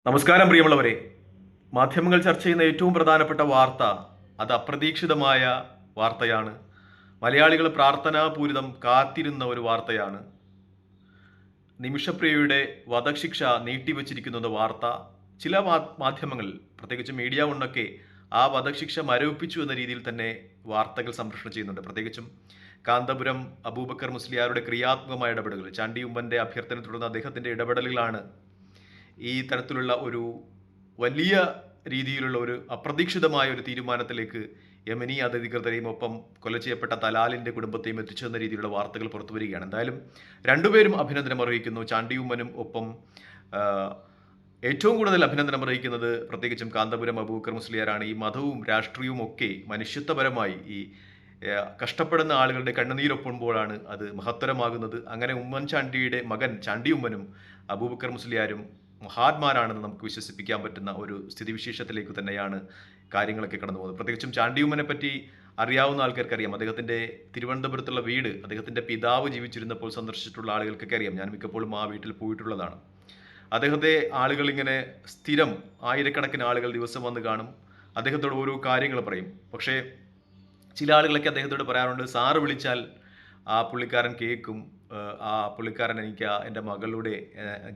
നമസ്കാരം പ്രിയമുള്ളവരെ. മാധ്യമങ്ങൾ ചർച്ച ചെയ്യുന്ന ഏറ്റവും പ്രധാനപ്പെട്ട വാർത്ത അത് അപ്രതീക്ഷിതമായ വാർത്തയാണ്. മലയാളികൾ പ്രാർത്ഥനാപൂരിതം കാത്തിരുന്ന ഒരു വാർത്തയാണ്. നിമിഷപ്രിയയുടെ വധശിക്ഷ നീട്ടിവച്ചിരിക്കുന്നു എന്ന വാർത്ത. ചില മാധ്യമങ്ങൾ, പ്രത്യേകിച്ച് മീഡിയ വണ്ണൊക്കെ ആ വധശിക്ഷ മരവിപ്പിച്ചു എന്ന രീതിയിൽ തന്നെ വാർത്തകൾ സംപ്രേഷണം ചെയ്യുന്നുണ്ട്. പ്രത്യേകിച്ചും കാന്തപുരം അബൂബക്കർ മുസ്ലിയാരുടെ ക്രിയാത്മകമായ ഇടപെടലുകൾ, ചാണ്ടി ഉമ്മന്റെ അഭ്യർത്ഥന തുടർന്ന് അദ്ദേഹത്തിന്റെ ഇടപെടലുകളാണ് ഈ തരത്തിലുള്ള ഒരു വലിയ രീതിയിലുള്ള ഒരു അപ്രതീക്ഷിതമായ ഒരു തീരുമാനത്തിലേക്ക് യമനി അധികൃതരെയും ഒപ്പം കൊല ചെയ്യപ്പെട്ട തലാലിന്റെ കുടുംബത്തെയും എത്തിച്ചെന്ന രീതിയിലുള്ള വാർത്തകൾ പുറത്തു വരികയാണ്. എന്തായാലും രണ്ടുപേരും അഭിനന്ദനം അറിയിക്കുന്നു. ചാണ്ടി ഉമ്മനും ഒപ്പം ഏറ്റവും കൂടുതൽ അഭിനന്ദനം അറിയിക്കുന്നത് പ്രത്യേകിച്ചും കാന്തപുരം അബൂബക്കർ മുസ്ലിയാരാണ്. ഈ മതവും രാഷ്ട്രീയവും ഒക്കെ മനുഷ്യത്വപരമായി ഈ കഷ്ടപ്പെടുന്ന ആളുകളുടെ കണ്ണുനീരൊപ്പുമ്പോഴാണ് അത് മഹത്തരമാകുന്നത്. അങ്ങനെ ഉമ്മൻചാണ്ടിയുടെ മകൻ ചാണ്ടി ഉമ്മനും അബൂബക്കർ മുസ്ലിയാരും മഹാത്മാരാണെന്ന് നമുക്ക് വിശ്വസിപ്പിക്കാൻ പറ്റുന്ന ഒരു സ്ഥിതിവിശേഷത്തിലേക്ക് തന്നെയാണ് കാര്യങ്ങളൊക്കെ കടന്നു പോകുന്നത്. പ്രത്യേകിച്ചും ചാണ്ടി ഉമ്മനെ പറ്റി അറിയാവുന്ന ആൾക്കാർക്ക് അറിയാം. അദ്ദേഹത്തിന്റെ തിരുവനന്തപുരത്തുള്ള വീട് അദ്ദേഹത്തിന്റെ പിതാവ് ജീവിച്ചിരുന്നപ്പോൾ സന്ദർശിച്ചിട്ടുള്ള ആളുകൾക്കൊക്കെ അറിയാം. ഞാൻ മിക്കപ്പോഴും ആ വീട്ടിൽ പോയിട്ടുള്ളതാണ്. അദ്ദേഹത്തെ ആളുകൾ ഇങ്ങനെ സ്ഥിരം ആയിരക്കണക്കിന് ആളുകൾ ദിവസം വന്ന് കാണും. അദ്ദേഹത്തോട് ഓരോ കാര്യങ്ങൾ പറയും. പക്ഷേ ചില ആളുകളൊക്കെ അദ്ദേഹത്തോട് പറയാറുണ്ട്, സാറ് വിളിച്ചാൽ ആ പുള്ളിക്കാരൻ കേൾക്കും, ആ പുള്ളിക്കാരൻ എനിക്ക് എൻ്റെ മകളുടെ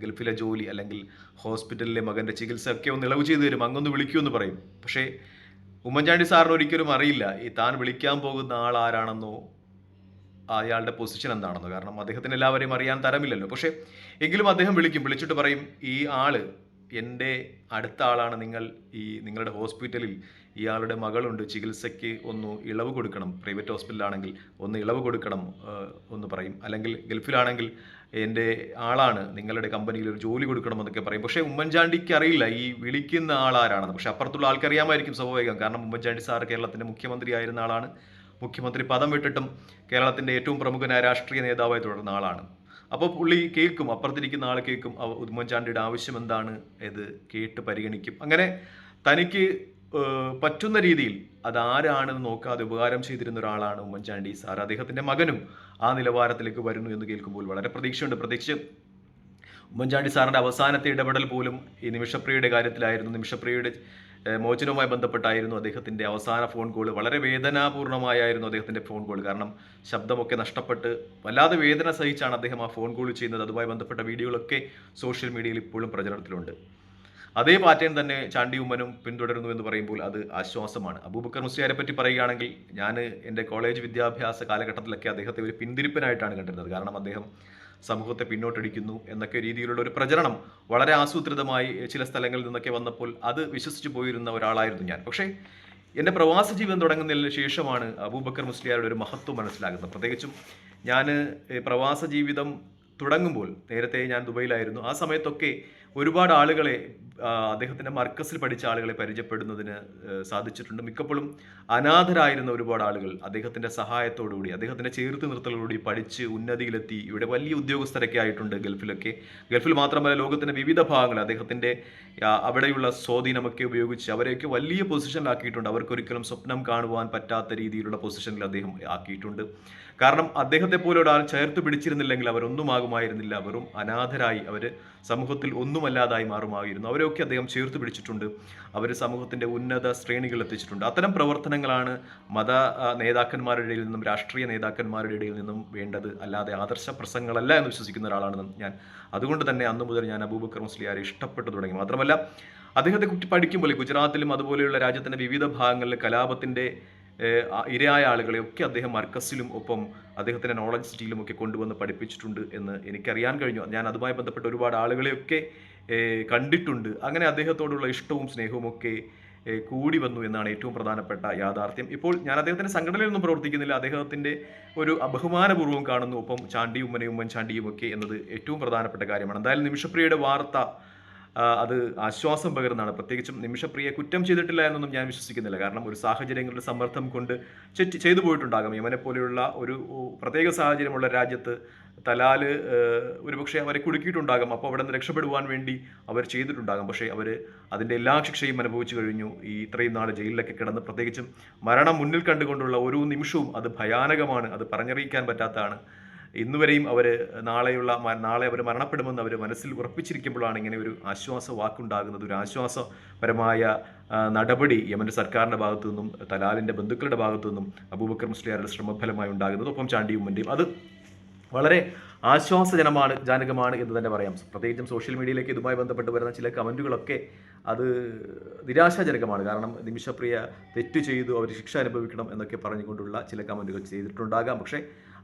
ഗൾഫിലെ ജോലി അല്ലെങ്കിൽ ഹോസ്പിറ്റലിലെ മകൻ്റെ ചികിത്സ ഒക്കെ ഒന്ന് ഇളവ് ചെയ്തു തരും, അങ്ങൊന്ന് വിളിക്കൂ എന്ന് പറയും. പക്ഷേ ഉമ്മൻചാണ്ടി സാറിന് ഒരിക്കലും അറിയില്ല ഈ താൻ വിളിക്കാൻ പോകുന്ന ആൾ ആരാണെന്നോ അയാളുടെ പൊസിഷൻ എന്താണെന്നോ. കാരണം അദ്ദേഹത്തിന് എല്ലാവരെയും അറിയാൻ തരമില്ലല്ലോ. പക്ഷേ എങ്കിലും അദ്ദേഹം വിളിച്ചിട്ട് പറയും, ഈ ആള് എൻ്റെ അടുത്ത ആളാണ്, നിങ്ങളുടെ ഹോസ്പിറ്റലിൽ ഇയാളുടെ മകളുണ്ട്, ചികിത്സയ്ക്ക് ഒന്ന് ഇളവ് കൊടുക്കണം, പ്രൈവറ്റ് ഹോസ്പിറ്റലാണെങ്കിൽ ഒന്ന് ഇളവ് കൊടുക്കണം എന്ന് പറയും. അല്ലെങ്കിൽ ഗൾഫിലാണെങ്കിൽ എൻ്റെ ആളാണ്, നിങ്ങളുടെ കമ്പനിയിൽ ഒരു ജോലി കൊടുക്കണം എന്നൊക്കെ പറയും. പക്ഷേ ഉമ്മൻചാണ്ടിക്ക് അറിയില്ല ഈ വിളിക്കുന്ന ആളാരാണെന്ന്. പക്ഷെ അപ്പുറത്തുള്ള ആൾക്കറിയാമായിരിക്കും, സ്വാഭാവികം. കാരണം ഉമ്മൻചാണ്ടി സാർ കേരളത്തിൻ്റെ മുഖ്യമന്ത്രി ആയിരുന്ന ആളാണ്. മുഖ്യമന്ത്രി പദം വിട്ടിട്ടും കേരളത്തിൻ്റെ ഏറ്റവും പ്രമുഖനായ രാഷ്ട്രീയ നേതാവായി തുടർന്ന ആളാണ്. അപ്പോൾ പുള്ളി കേൾക്കും, അപ്പുറത്തിരിക്കുന്ന ആൾ കേൾക്കും ഉമ്മൻചാണ്ടിയുടെ ആവശ്യം എന്താണ്, ഇത് കേട്ട് പരിഗണിക്കും. അങ്ങനെ തനിക്ക് പറ്റുന്ന രീതിയിൽ അതാരാണെന്ന് നോക്കാതെ ഉപകാരം ചെയ്തിരുന്ന ഒരാളാണ് ഉമ്മൻചാണ്ടി സാർ. അദ്ദേഹത്തിന്റെ മകനും ആ നിലവാരത്തിലേക്ക് വരുന്നു എന്ന് കേൾക്കുമ്പോൾ വളരെ പ്രതീക്ഷയുണ്ട്. പ്രത്യേകിച്ച് ഉമ്മൻചാണ്ടി സാറിന്റെ അവസാനത്തെ ഇടപെടൽ പോലും ഈ നിമിഷപ്രിയയുടെ കാര്യത്തിലായിരുന്നു. നിമിഷപ്രിയയുടെ മോചനവുമായി ബന്ധപ്പെട്ടായിരുന്നു അദ്ദേഹത്തിന്റെ അവസാന ഫോൺ കോൾ. വളരെ വേദനാപൂർണമായിരുന്നു അദ്ദേഹത്തിന്റെ ഫോൺ കോൾ. കാരണം ശബ്ദമൊക്കെ നഷ്ടപ്പെട്ട് വല്ലാതെ വേദന സഹിച്ചാണ് അദ്ദേഹം ആ ഫോൺ കോൾ ചെയ്യുന്നത്. അതുമായി ബന്ധപ്പെട്ട വീഡിയോകളൊക്കെ സോഷ്യൽ മീഡിയയിൽ ഇപ്പോഴും പ്രചരണത്തിലുണ്ട്. അതേ പാറ്റേൺ തന്നെ ചാണ്ടി ഉമ്മനും പിന്തുടരുന്നു എന്ന് പറയുമ്പോൾ അത് ആശ്വാസമാണ്. അബൂബക്കർ മുസ്ലിയാരെ പറ്റി പറയുകയാണെങ്കിൽ, ഞാൻ എൻ്റെ കോളേജ് വിദ്യാഭ്യാസ കാലഘട്ടത്തിലൊക്കെ അദ്ദേഹത്തെ ഒരു പിന്തിരിപ്പനായിട്ടാണ് കണ്ടിരുന്നത്. കാരണം അദ്ദേഹം സമൂഹത്തെ പിന്നോട്ടടിക്കുന്നു എന്നൊക്കെ രീതിയിലുള്ള ഒരു പ്രചരണം വളരെ ആസൂത്രിതമായി ചില സ്ഥലങ്ങളിൽ നിന്നൊക്കെ വന്നപ്പോൾ അത് വിശ്വസിച്ചു പോയിരുന്ന ഒരാളായിരുന്നു ഞാൻ. പക്ഷേ എൻ്റെ പ്രവാസ ജീവിതം തുടങ്ങുന്നതിന് ശേഷമാണ് അബൂബക്കർ മുസ്ലിയാരുടെ ഒരു മഹത്വം മനസ്സിലാകുന്നത്. പ്രത്യേകിച്ചും ഞാൻ പ്രവാസ ജീവിതം തുടങ്ങുമ്പോൾ, നേരത്തെ ഞാൻ ദുബൈയിലായിരുന്നു, ആ സമയത്തൊക്കെ ഒരുപാട് ആളുകളെ, അദ്ദേഹത്തിൻ്റെ മർക്കസിൽ പഠിച്ച ആളുകളെ പരിചയപ്പെടുന്നതിന് സാധിച്ചിട്ടുണ്ട്. മിക്കപ്പോഴും അനാഥരായിരുന്ന ഒരുപാട് ആളുകൾ അദ്ദേഹത്തിൻ്റെ സഹായത്തോടുകൂടി, അദ്ദേഹത്തിൻ്റെ ചേർത്ത് നിർത്തലോടുകൂടി പഠിച്ച് ഉന്നതിയിലെത്തി ഇവിടെ വലിയ ഉദ്യോഗസ്ഥരൊക്കെ ആയിട്ടുണ്ട് ഗൾഫിലൊക്കെ. ഗൾഫിൽ മാത്രമല്ല, ലോകത്തിൻ്റെ വിവിധ ഭാഗങ്ങൾ അദ്ദേഹത്തിൻ്റെ അവിടെയുള്ള സ്വാധീനമൊക്കെ ഉപയോഗിച്ച് അവരെയൊക്കെ വലിയ പൊസിഷനിലാക്കിയിട്ടുണ്ട്. അവർക്കൊരിക്കലും സ്വപ്നം കാണുവാൻ പറ്റാത്ത രീതിയിലുള്ള പൊസിഷനിൽ അദ്ദേഹം ആക്കിയിട്ടുണ്ട്. കാരണം അദ്ദേഹത്തെ പോലെ ഒരാൾ ചേർത്ത് പിടിച്ചിരുന്നില്ലെങ്കിൽ അവരൊന്നുമാകുമായിരുന്നില്ല. വെറും അനാഥരായി അവർ സമൂഹത്തിൽ ഒന്നുമല്ലാതായി മാറുമായിരുന്നു. അവരെയൊക്കെ അദ്ദേഹം ചേർത്ത് പിടിച്ചിട്ടുണ്ട്. അവർ സമൂഹത്തിൻ്റെ ഉന്നത ശ്രേണികൾ എത്തിച്ചിട്ടുണ്ട്. അത്തരം പ്രവർത്തനങ്ങളാണ് മത നേതാക്കന്മാരുടെ ഇടയിൽ നിന്നും രാഷ്ട്രീയ നേതാക്കന്മാരുടെ ഇടയിൽ നിന്നും വേണ്ടത്, അല്ലാതെ ആദർശ പ്രസംഗങ്ങളല്ല എന്ന് വിശ്വസിക്കുന്ന ഒരാളാണ് ഞാൻ. അതുകൊണ്ട് തന്നെ അന്നു മുതൽ ഞാൻ അബൂബക്കർ മുസ്ലിയാരെ ഇഷ്ടപ്പെട്ടു തുടങ്ങി. മാത്രമല്ല, അദ്ദേഹത്തെ കുറിച്ച് പഠിക്കുമ്പോൾ ഗുജറാത്തിലും അതുപോലെയുള്ള രാജ്യത്തിൻ്റെ വിവിധ ഭാഗങ്ങളിൽ കലാപത്തിൻ്റെ ഇരയായ ആളുകളെയൊക്കെ അദ്ദേഹം മർക്കസിലും ഒപ്പം അദ്ദേഹത്തിൻ്റെ നോളജ് സിറ്റിയിലും ഒക്കെ കൊണ്ടുവന്ന് പഠിപ്പിച്ചിട്ടുണ്ട് എന്ന് എനിക്കറിയാൻ കഴിഞ്ഞു. ഞാൻ അതുമായി ബന്ധപ്പെട്ട ഒരുപാട് ആളുകളെയൊക്കെ കണ്ടിട്ടുണ്ട്. അങ്ങനെ അദ്ദേഹത്തോടുള്ള ഇഷ്ടവും സ്നേഹവും ഒക്കെ കൂടി വന്നു എന്നാണ് ഏറ്റവും പ്രധാനപ്പെട്ട യാഥാർത്ഥ്യം. ഇപ്പോൾ ഞാൻ അദ്ദേഹത്തിൻ്റെ സംഘടനയിലൊന്നും പ്രവർത്തിക്കുന്നില്ല, അദ്ദേഹത്തിൻ്റെ ഒരു ബഹുമാനപൂർവ്വം കാണുന്നു, ഒപ്പം ചാണ്ടി ഉമ്മനെയും ഉമ്മൻചാണ്ടിയും ഒക്കെ എന്നത് ഏറ്റവും പ്രധാനപ്പെട്ട കാര്യമാണ്. എന്തായാലും നിമിഷപ്രിയയുടെ വാർത്ത അത് ആശ്വാസം പകരുന്നതാണ്. പ്രത്യേകിച്ചും നിമിഷപ്രിയെ കുറ്റം ചെയ്തിട്ടില്ല എന്നൊന്നും ഞാൻ വിശ്വസിക്കുന്നില്ല. കാരണം ഒരു സാഹചര്യങ്ങളുടെ സമ്മർദ്ദം കൊണ്ട് ചെയ്തു പോയിട്ടുണ്ടാകും. യമനെ പോലെയുള്ള ഒരു പ്രത്യേക സാഹചര്യമുള്ള രാജ്യത്ത് തലാല് ഒരുപക്ഷെ അവരെ കുടുക്കിയിട്ടുണ്ടാകും. അപ്പോൾ അവിടെ നിന്ന് രക്ഷപ്പെടുവാൻ വേണ്ടി അവർ ചെയ്തിട്ടുണ്ടാകും. പക്ഷേ അവർ അതിൻ്റെ എല്ലാ ശിക്ഷയും അനുഭവിച്ചു കഴിഞ്ഞു. ഈ ഇത്രയും നാൾ ജയിലിലൊക്കെ കിടന്ന്, പ്രത്യേകിച്ചും മരണം മുന്നിൽ കണ്ടുകൊണ്ടുള്ള ഓരോ നിമിഷവും അത് ഭയാനകമാണ്, അത് പറഞ്ഞറിയിക്കാൻ പറ്റാത്തതാണ്. ഇന്നുവരെയും നാളെ അവർ മരണപ്പെടുമെന്ന് അവർ മനസ്സിൽ ഉറപ്പിച്ചിരിക്കുമ്പോഴാണ് ഇങ്ങനെ ഒരു ആശ്വാസ വാക്കുണ്ടാകുന്നത്. ഒരു ആശ്വാസപരമായ നടപടി യമൻ്റെ സർക്കാരിൻ്റെ ഭാഗത്തു നിന്നും തലാലിൻ്റെ ബന്ധുക്കളുടെ ഭാഗത്തു നിന്നും അബൂബക്കർ മുസ്ലിയാരുടെ ശ്രമഫലമായി ഉണ്ടാകുന്നത്. ഒപ്പം ചാണ്ടി ഉമ്മൻ്റെയും അത് വളരെ ജാനകമാണ് എന്ന് തന്നെ പറയാം. പ്രത്യേകിച്ചും സോഷ്യൽ മീഡിയയിലേക്ക് ഇതുമായി ബന്ധപ്പെട്ട് വരുന്ന ചില കമൻറ്റുകളൊക്കെ അത് നിരാശാജനകമാണ്. കാരണം നിമിഷപ്രിയ തെറ്റ് ചെയ്തു, അവർ ശിക്ഷ അനുഭവിക്കണം എന്നൊക്കെ പറഞ്ഞുകൊണ്ടുള്ള ചില കമൻറ്റുകൾ ചെയ്തിട്ടുണ്ടാകാം. പക്ഷേ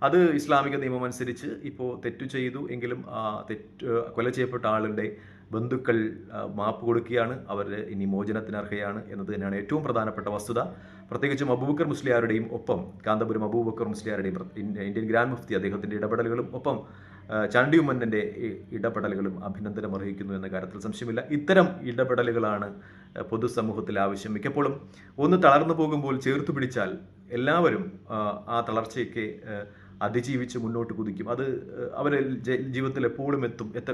അത് ഇസ്ലാമിക നിയമം അനുസരിച്ച് ഇപ്പോൾ തെറ്റു ചെയ്തു എങ്കിലും കൊല ചെയ്യപ്പെട്ട ആളുടെ ബന്ധുക്കൾ മാപ്പ് കൊടുക്കുകയാണ്, അവർ ഇനി മോചനത്തിന് അർഹയാണ് എന്നത് തന്നെയാണ് ഏറ്റവും പ്രധാനപ്പെട്ട വസ്തുത. പ്രത്യേകിച്ചും അബൂബക്കർ മുസ്ലിയാരുടെയും ഒപ്പം കാന്തപുരം അബൂബക്കർ മുസ്ലിയാരുടെയും ഇന്ത്യൻ ഗ്രാൻഡ് മുഫ്തി അദ്ദേഹത്തിൻ്റെ ഇടപെടലുകളും ഒപ്പം ചാണ്ടി ഉമ്മൻ്റെ ഇടപെടലുകളും അഭിനന്ദനം അർഹിക്കുന്നു എന്ന കാര്യത്തിൽ സംശയമില്ല. ഇത്തരം ഇടപെടലുകളാണ് പൊതുസമൂഹത്തിൽ ആവശ്യം. മിക്കപ്പോഴും ഒന്ന് തളർന്നു പോകുമ്പോൾ ചേർത്തു പിടിച്ചാൽ എല്ലാവരും ആ തളർച്ചയ്ക്ക് അതിജീവിച്ച് മുന്നോട്ട് കുതിക്കും. അത് അവരെ ജീവിതത്തിൽ എപ്പോഴും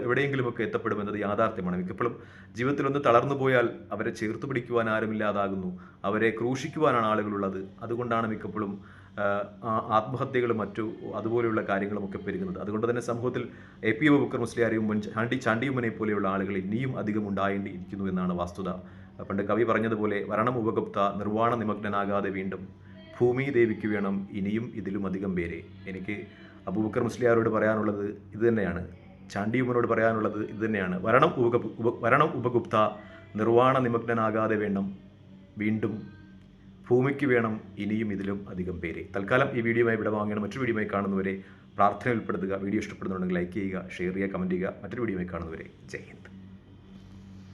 എവിടെയെങ്കിലുമൊക്കെ എത്തപ്പെടുമെന്നത് യാഥാർത്ഥ്യമാണ്. മിക്കപ്പോഴും ജീവിതത്തിൽ ഒന്ന് തളർന്നു പോയാൽ അവരെ ചേർത്ത് പിടിക്കുവാൻ ആരുമില്ലാതാകുന്നു, അവരെ ക്രൂശിക്കുവാനാണ് ആളുകളുള്ളത്. അതുകൊണ്ടാണ് മിക്കപ്പോഴും ആത്മഹത്യകളും അതുപോലെയുള്ള കാര്യങ്ങളുമൊക്കെ പെരുകുന്നത്. അതുകൊണ്ട് തന്നെ സമൂഹത്തിൽ AP അബൂബക്കർ മുസ്ലിയാരെയും ചാണ്ടിയുമ്മനെ പോലെയുള്ള ആളുകൾ ഇനിയും അധികം ഉണ്ടായേണ്ടിയിരിക്കുന്നു എന്നാണ് വസ്തുത. പണ്ട് കവി പറഞ്ഞതുപോലെ വരണം ഉപഗുപ്ത നിർവാണ നിമഗ്നനാകാതെ വീണ്ടും ഭൂമി ദേവിക്ക് വേണം ഇനിയും ഇതിലും അധികം പേരെ. എനിക്ക് അബൂബക്കർ മുസ്ലിയാരോട് പറയാനുള്ളത് ഇത് തന്നെയാണ്, ചാണ്ടിയുമ്മനോട് പറയാനുള്ളത് ഇത് തന്നെയാണ്. വരണം ഉപഗുപ്ത നിർവാണ നിമഗ്നനാകാതെ വേണം വീണ്ടും ഭൂമിക്ക് വേണം ഇനിയും ഇതിലും അധികം പേരെ. തൽക്കാലം ഈ വീഡിയോയുമായി ഇവിടെ വാങ്ങണം. മറ്റൊരു വീഡിയോയുമായി കാണുന്നവരെ പ്രാർത്ഥന ഉൾപ്പെടുത്തുക. വീഡിയോ ഇഷ്ടപ്പെടുന്നുണ്ടെങ്കിൽ ലൈക്ക് ചെയ്യുക, ഷെയർ ചെയ്യുക, കമൻറ്റ് ചെയ്യുക. മറ്റൊരു വീഡിയോയുമായി കാണുന്നവരെ ജയ് ഹിന്ദ്.